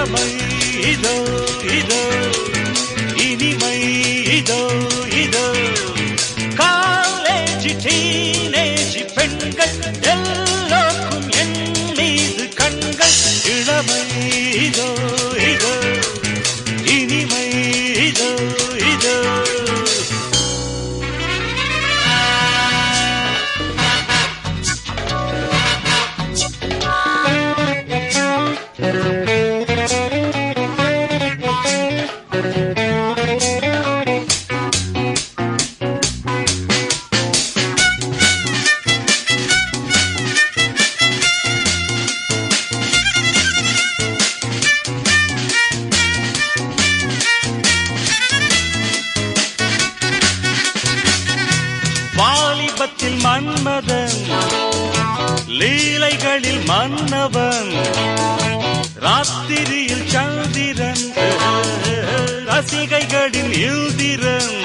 இளமை இதோ இதோ இனிமை இதோ இதோ காலேஜ் டீனேஜ் பெண்கள் எல்லோருக்கும் என் மீது கண்கள் இளமை இதோ இதோ இனிமை இதோ இதோ வாலிபத்தில் மன்மதன் லீலைகளில் மன்னவன் ராத்திரியில் சந்திரன் ரசிகைகளின் இந்திரன்